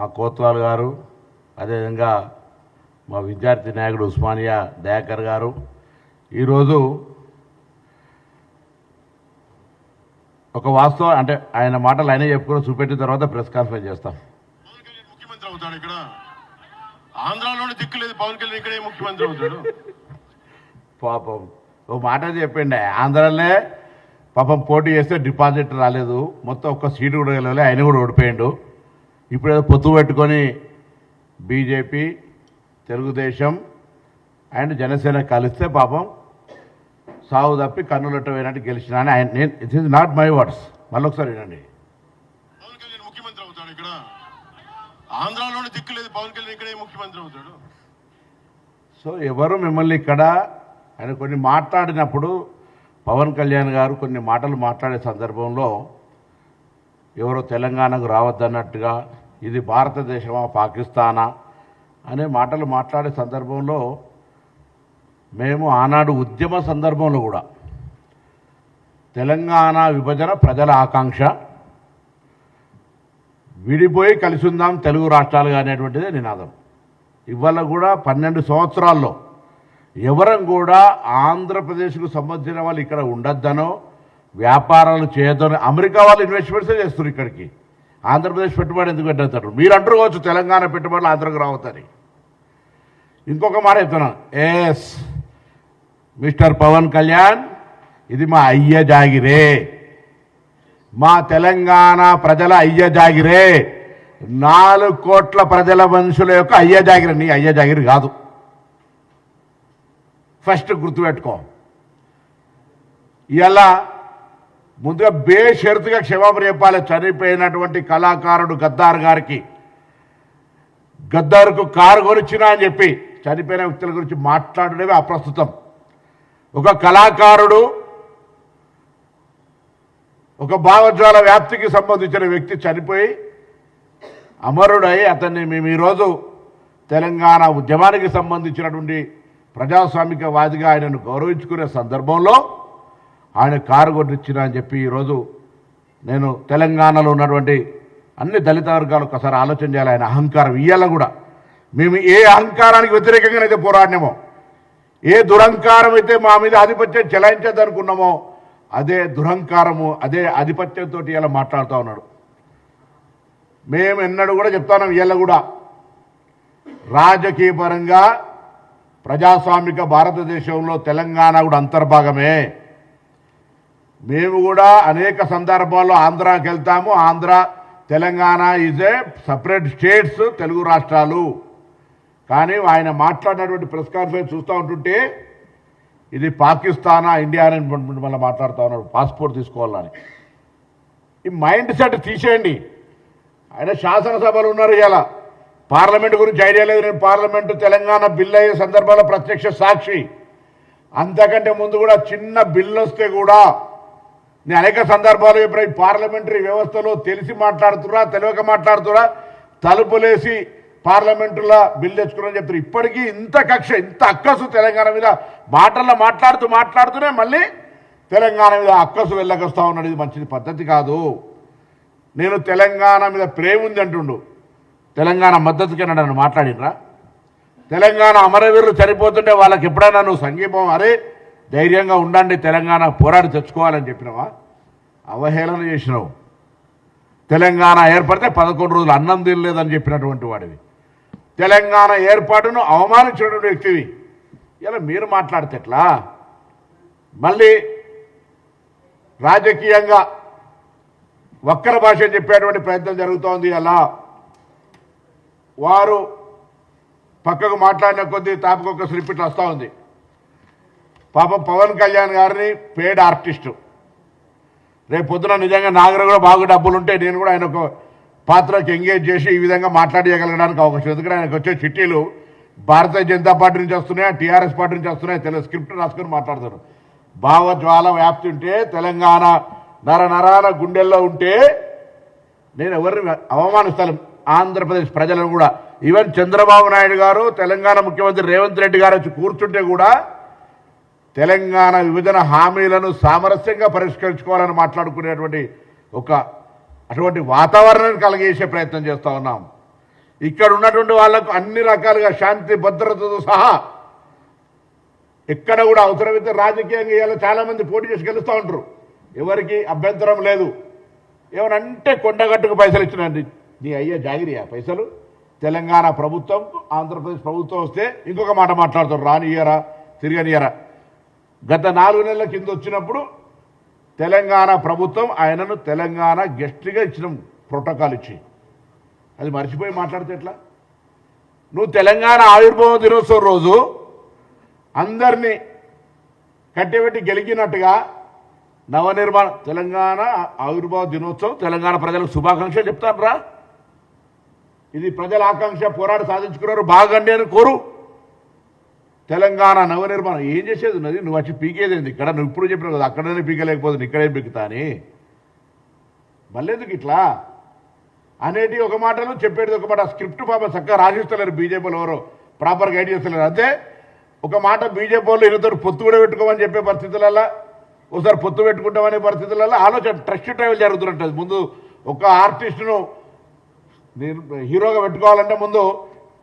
మా కోత్వాల్ గారు, అదేవిధంగా మా విద్యార్థి నాయకుడు ఉస్మానియా దయాకర్ గారు, ఈరోజు ఒక వాస్తవం అంటే ఆయన మాటలు ఆయనే చెప్పుకొని చూపెట్టిన తర్వాత ప్రెస్ కాన్ఫరెన్స్ చేస్తాం. ముఖ్యమంత్రి అవుతాడు ఇక్కడ, ఆంధ్రాలోనే దిక్కులేదు పవన్ కళ్యాణ్ ఇక్కడే ముఖ్యమంత్రి అవుతాడు. పాపం ఓ మాట చెప్పండి, ఆంధ్రాలోనే పాపం పోటీ చేస్తే డిపాజిట్ రాలేదు, మొత్తం ఒక్క సీటు కూడా వెళ్ళలే, ఆయన కూడా ఓడిపోయాడు. ఇప్పుడు ఏదో పొత్తు పెట్టుకొని బీజేపీ, తెలుగుదేశం అండ్ జనసేన కలిస్తే పాపం సాగు తప్పి కన్నులట్ట పోయినట్టు గెలిచిన అని ఆయన, నేను it is not my words, మళ్ళీ ఒకసారి వినండి. పవన్ కళ్యాణ్ ముఖ్యమంత్రి అవుతాడు ఇక్కడ, ఆంధ్రాలోనే దిక్కులేదు పవన్ కళ్యాణ్ ఇక్కడే ముఖ్యమంత్రి అవుతాడు. సో ఎవరు మిమ్మల్ని ఇక్కడ ఆయన కొన్ని మాట్లాడినప్పుడు పవన్ కళ్యాణ్ గారు కొన్ని మాటలు మాట్లాడే సందర్భంలో ఎవరో తెలంగాణకు రావద్దన్నట్టుగా, ఇది భారతదేశమా పాకిస్తానా అనే మాటలు మాట్లాడే సందర్భంలో మేము ఆనాడు ఉద్యమ సందర్భంలో కూడా తెలంగాణ విభజన ప్రజల ఆకాంక్ష, విడిపోయి కలిసి ఉందాం తెలుగు రాష్ట్రాలుగా అనేటువంటిదే నినాదం. ఇవాళ కూడా 12 సంవత్సరాల్లో ఎవరం కూడా ఆంధ్రప్రదేశ్కు సంబంధించిన వాళ్ళు ఇక్కడ ఉండొద్దనో వ్యాపారాలు చేయొద్దనో, అమెరికా వాళ్ళు ఇన్వెస్ట్మెంట్సే చేస్తారు ఇక్కడికి, ఆంధ్రప్రదేశ్ పెట్టుబడి ఎందుకు పెట్టేస్తారు? మీరు అంటారు కావచ్చు తెలంగాణ పెట్టుబడులు ఆంధ్రకు రావద్దని. ఇంకొక మాట చెప్తున్నాను, ఎస్ మిస్టర్ పవన్ కళ్యాణ్, ఇది మా అయ్య జాగిరే, మా తెలంగాణ ప్రజల అయ్య జాగిరే, 4 కోట్ల ప్రజల మనుషుల యొక్క అయ్య జాగిరి, నీ అయ్య జాగిరి కాదు. ఫస్ట్ గుర్తుపెట్టుకో. ఇలా ముందుగా బేషరతుగా క్షమాపణ చెప్పాలి చనిపోయినటువంటి కళాకారుడు గద్దార్ గారికి. గద్దార్కు కారు కొనిచ్చినా అని చెప్పి చనిపోయిన వ్యక్తుల గురించి మాట్లాడడమే అప్రస్తుతం. ఒక కళాకారుడు, ఒక భావజ్వాల వ్యాప్తికి సంబంధించిన వ్యక్తి చనిపోయి అమరుడై అతన్ని మేము ఈరోజు తెలంగాణ ఉద్యమానికి సంబంధించినటువంటి ప్రజాస్వామికవాదిగా ఆయనను గౌరవించుకునే సందర్భంలో ఆయన కారు కొట్టించిన అని చెప్పి ఈరోజు నేను తెలంగాణలో ఉన్నటువంటి అన్ని దళిత వర్గాలు ఒకసారి ఆలోచన చేయాలి. ఆయన అహంకారం ఇయ్యాల కూడా మేము ఏ అహంకారానికి వ్యతిరేకంగానైతే పోరాడినామో, ఏ దురహంకారం అయితే మా మీద ఆధిపత్యం చెలాయించదనుకున్నామో అదే దురహంకారము, అదే ఆధిపత్యంతో ఇలా మాట్లాడుతూ ఉన్నాడు. మేము ఎన్నడూ కూడా చెప్తాను, ఇవాళ కూడా రాజకీయ పరంగా ప్రజాస్వామిక భారతదేశంలో తెలంగాణ కూడా అంతర్భాగమే. మేము కూడా అనేక సందర్భాల్లో ఆంధ్రాకి వెళ్తాము. Andhra, Telangana is a separate states, Telugu రాష్ట్రాలు. కానీ ఆయన మాట్లాడినటువంటి ప్రెస్ కాన్ఫరెన్స్ చూస్తూ ఉంటుంటే ఇది పాకిస్తానా ఇండియా అని మళ్ళీ మాట్లాడుతూ ఉన్నాడు, పాస్పోర్ట్ తీసుకోవాలని. ఈ మైండ్ సెట్ తీసేయండి. ఆయన శాసనసభలు ఉన్నారు, ఇలా పార్లమెంట్ గురించి ఐడియా లేదు. నేను పార్లమెంటు తెలంగాణ బిల్ అయ్యే సందర్భంలో ప్రత్యక్ష సాక్షి. అంతకంటే ముందు కూడా చిన్న బిల్లు వస్తే కూడా నేను అనేక సందర్భాలు చెప్పిన, ఈ పార్లమెంటరీ వ్యవస్థలో తెలిసి మాట్లాడుతురా తెలియక మాట్లాడుతురా, తలుపులేసి పార్లమెంటులో బిల్ తెచ్చుకున్నారని చెప్తారు. ఇప్పటికీ ఇంత కక్ష, ఇంత అక్కసు తెలంగాణ మీద మాటల్లో మాట్లాడుతూనే మళ్ళీ తెలంగాణ మీద అక్కసు వెళ్ళకొస్తా ఉన్నాడు. ఇది మంచిది పద్ధతి కాదు. నేను తెలంగాణ మీద ప్రేమ ఉంది అంటుండు, తెలంగాణ మద్దతుకి నన్ను మాట్లాడినరా? తెలంగాణ అమరవీరులు చనిపోతుంటే వాళ్ళకి ఎప్పుడైనా నువ్వు సంఘీభావం, అరే ధైర్యంగా ఉండండి తెలంగాణ పోరాడి తెచ్చుకోవాలని చెప్పినావా? అవహేళన చేసినావు. తెలంగాణ ఏర్పడితే 11 రోజులు అన్నం తినలేదని చెప్పినటువంటి వాడివి. తెలంగాణ ఏర్పాటును అవమానించినటువంటి వ్యక్తివి. ఇలా మీరు మాట్లాడితే ఎట్లా? మళ్ళీ రాజకీయంగా వక్ర భాష చెప్పేటువంటి ప్రయత్నం జరుగుతోంది. అలా వారు పక్కకు మాట్లాడిన కొద్దీ తాపకొక్క స్లిప్ ఇట్లా వస్తూ ఉంది. పాపం పవన్ కళ్యాణ్ గారిని పేడ్ ఆర్టిస్టు, రేపు పొద్దున నిజంగా నాగర కూడా బాగా డబ్బులు ఉంటే నేను కూడా ఆయన ఒక పాత్రకి ఎంగేజ్ చేసి ఈ విధంగా మాట్లాడగలగడానికి అవకాశం. ఎందుకంటే ఆయనకు వచ్చే చిట్టీలు భారతీయ జనతా పార్టీ నుంచి వస్తున్నాయా, టీఆర్ఎస్ పార్టీ నుంచి వస్తున్నాయా తెలియదు, స్క్రిప్ట్ రాసుకొని మాట్లాడతారు. భావజ్వాల వ్యాప్తి ఉంటే, తెలంగాణ నరాన గుండెల్లో ఉంటే నేను ఎవరిని అవమానిస్తాను? ఆంధ్రప్రదేశ్ ప్రజలను కూడా. ఈవెన్ చంద్రబాబు నాయుడు గారు, తెలంగాణ ముఖ్యమంత్రి రేవంత్ రెడ్డి గారు వచ్చి కూర్చుంటే కూడా తెలంగాణ విభజన హామీలను సామరస్యంగా పరిష్కరించుకోవాలని మాట్లాడుకునేటువంటి అటువంటి వాతావరణాన్ని కలిగేసే ప్రయత్నం చేస్తూ ఉన్నాం. ఇక్కడ ఉన్నటువంటి వాళ్లకు అన్ని రకాలుగా శాంతి భద్రతతో సహా ఎక్కడ కూడా అవసరమైతే రాజకీయంగా ఇవాళ చాలా మంది పోటీ చేసి గెలుస్తూ ఉంటారు, ఎవరికి అభ్యంతరం లేదు. ఏమనంటే కొండగట్టుకు పైసలు ఇచ్చినండి, నీ అయ్యే జాగిరియా పైసలు? తెలంగాణ ప్రభుత్వం ఆంధ్రప్రదేశ్ ప్రభుత్వం వస్తే ఇంకొక మాట మాట్లాడతారు, రానియరా తిరగనియరా. గత 4 నెలల కింద వచ్చినప్పుడు తెలంగాణ ప్రభుత్వం ఆయనను తెలంగాణ గెస్ట్గా ఇచ్చిన ప్రోటోకాల్ ఇచ్చి, అది మర్చిపోయి మాట్లాడితే ఎట్లా? నువ్వు తెలంగాణ ఆవిర్భావ దినోత్సవం రోజు అందరినీ కట్టెబెట్టి గెలికినట్టుగా నవనిర్మాణ తెలంగాణ ఆవిర్భావ దినోత్సవం తెలంగాణ ప్రజలకు శుభాకాంక్షలు చెప్తాను రా. ఇది ప్రజల ఆకాంక్ష, పోరాడి సాధించుకున్నారు, బాగండి అని కోరు. తెలంగాణ నవనిర్మాణం ఏం చేసేది ఉన్నది? నువ్వు వచ్చి పీకేది ఏంది? ఇక్కడ నువ్వు ఇప్పుడు చెప్పినావు కదా, అక్కడనే పీకలేకపోతుంది, ఇక్కడే పీకుతా అని. మళ్ళీ ఎందుకు ఇట్లా అనేటి ఒక మాటను చెప్పేది ఒక మాట. స్క్రిప్ట్ పాప చక్కగా రాసిస్తలేరు బీజేపీలో, ఎవరో ప్రాపర్ గైడ్ చేస్తలేరు. అంతే ఒక మాట బీజేపీ వాళ్ళు ఇద్దరు పొత్తు కూడా పెట్టుకోమని చెప్పే పరిస్థితులలో, ఒకసారి పొత్తు పెట్టుకుంటామనే పరిస్థితులలో ఆలోచన ట్రస్ట్ ట్రావెల్ జరుగుతుంటుంది. ముందు ఒక ఆర్టిస్టును నేను హీరోగా పెట్టుకోవాలంటే ముందు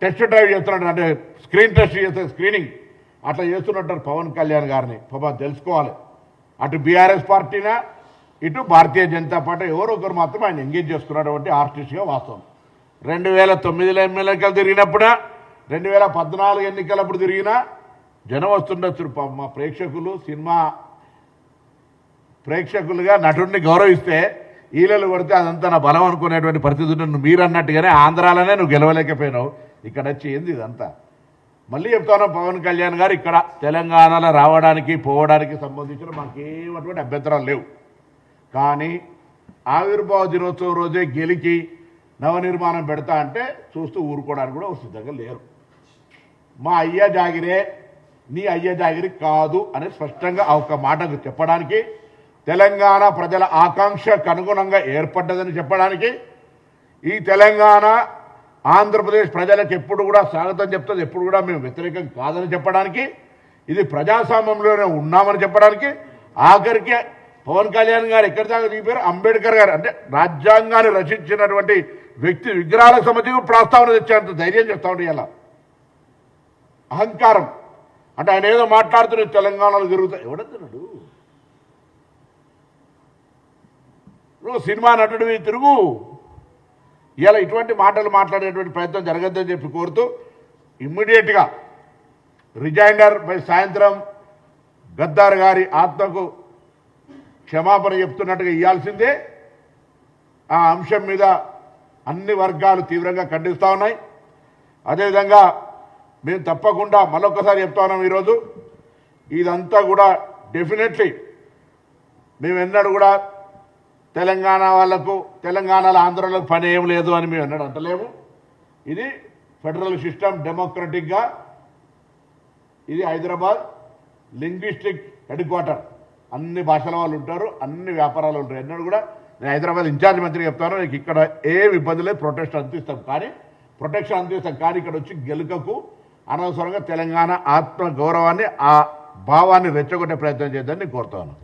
టెస్ట్ డ్రైవ్ చేస్తున్నాడు, అంటే స్క్రీన్ టెస్ట్ చేస్తే స్క్రీనింగ్ అట్లా చేస్తున్నట్టు పవన్ కళ్యాణ్ గారిని పాప తెలుసుకోవాలి. అటు బీఆర్ఎస్ పార్టీనా ఇటు భారతీయ జనతా పార్టీ ఎవరో ఒకరు మాత్రం ఆయన ఎంగేజ్ చేసుకున్నటువంటి ఆర్టిస్ట్గా వాస్తవం. 2009లో ఎమ్మెల్యేలు తిరిగినప్పుడా 2014 ఎన్నికలప్పుడు తిరిగినా జనం వస్తుండొచ్చు. మా ప్రేక్షకులు సినిమా ప్రేక్షకులుగా నటుడిని గౌరవిస్తే ఈలలు కొడితే అదంతా నా బలం అనుకునేటువంటి పరిస్థితి ఉంటుంది. మీరు అన్నట్టుగానే ఆంధ్రాలోనే నువ్వు గెలవలేకపోయినావు, ఇక్కడ వచ్చి ఏంది ఇదంతా? మళ్ళీ చెప్తాను, పవన్ కళ్యాణ్ గారు ఇక్కడ తెలంగాణలో రావడానికి పోవడానికి సంబంధించిన మాకేమటువంటి అభ్యంతరాలు లేవు. కానీ ఆవిర్భావ దినోత్సవం రోజే గెలికి నవనిర్మాణం పెడతా అంటే చూస్తూ ఊరుకోవడానికి కూడా సిద్ధంగా లేరు. మా అయ్య జాగిరే, నీ అయ్య జాగిరి కాదు అని స్పష్టంగా ఒక మాటకు చెప్పడానికి, తెలంగాణ ప్రజల ఆకాంక్షకు అనుగుణంగా ఏర్పడ్డదని చెప్పడానికి, ఈ తెలంగాణ ఆంధ్రప్రదేశ్ ప్రజలకు ఎప్పుడు కూడా స్వాగతం చెప్తుంది, ఎప్పుడు కూడా మేము వ్యతిరేకం కాదని చెప్పడానికి, ఇది ప్రజాస్వామ్యంలోనే ఉన్నామని చెప్పడానికి, ఆఖరికి పవన్ కళ్యాణ్ గారు ఎక్కడి దాకా దిగిపోయారు, అంబేద్కర్ గారు అంటే రాజ్యాంగాన్ని రచించినటువంటి వ్యక్తి విగ్రహాలకు సంబంధించి ప్రస్తావన తెచ్చేంత ధైర్యం చెప్తా ఉంటే ఇలా అహంకారం. అంటే ఆయన ఏదో మాట్లాడుతున్న తెలంగాణలో తిరుగుతా ఎవడన్నాడు? నువ్వు సినిమా నటుడివి, తిరుగు. ఇలా ఇటువంటి మాటలు మాట్లాడేటువంటి ప్రయత్నం జరగద్దని చెప్పి కోరుతూ ఇమ్మీడియట్గా రిజైండర్ పై సాయంత్రం గద్దార్ గారి ఆత్మకు క్షమాపణ చెప్తున్నట్టుగా ఇవ్వాల్సిందే. ఆ అంశం మీద అన్ని వర్గాలు తీవ్రంగా ఖండిస్తూ ఉన్నాయి. అదేవిధంగా మేము తప్పకుండా మరొకసారి చెప్తా ఉన్నాం, ఈరోజు ఇదంతా కూడా డెఫినెట్లీ మేము ఎన్నడూ కూడా తెలంగాణ వాళ్లకు తెలంగాణలో ఆంధ్రలో పని ఏం లేదు అని మేము ఎన్నడూ అంటలేము. ఇది ఫెడరల్ సిస్టమ్, డెమోక్రటిక్గా ఇది హైదరాబాద్ లింగ్విస్టిక్ హెడ్ క్వార్టర్, అన్ని భాషల వాళ్ళు ఉంటారు, అన్ని వ్యాపారాలు ఉంటారు. ఎన్నడూ కూడా నేను హైదరాబాద్ ఇన్ఛార్జ్ మంత్రి చెప్తాను, నీకు ఇక్కడ ఏం ఇబ్బంది లేదు, ప్రొటెక్షన్ అందిస్తాం, కానీ ప్రొటెక్షన్ అందిస్తాం, కానీ ఇక్కడ వచ్చి గెలుకకు అనవసరంగా తెలంగాణ ఆత్మ గౌరవాన్ని ఆ భావాన్ని రెచ్చగొట్టే ప్రయత్నం చేద్దని నేను కోరుతాను.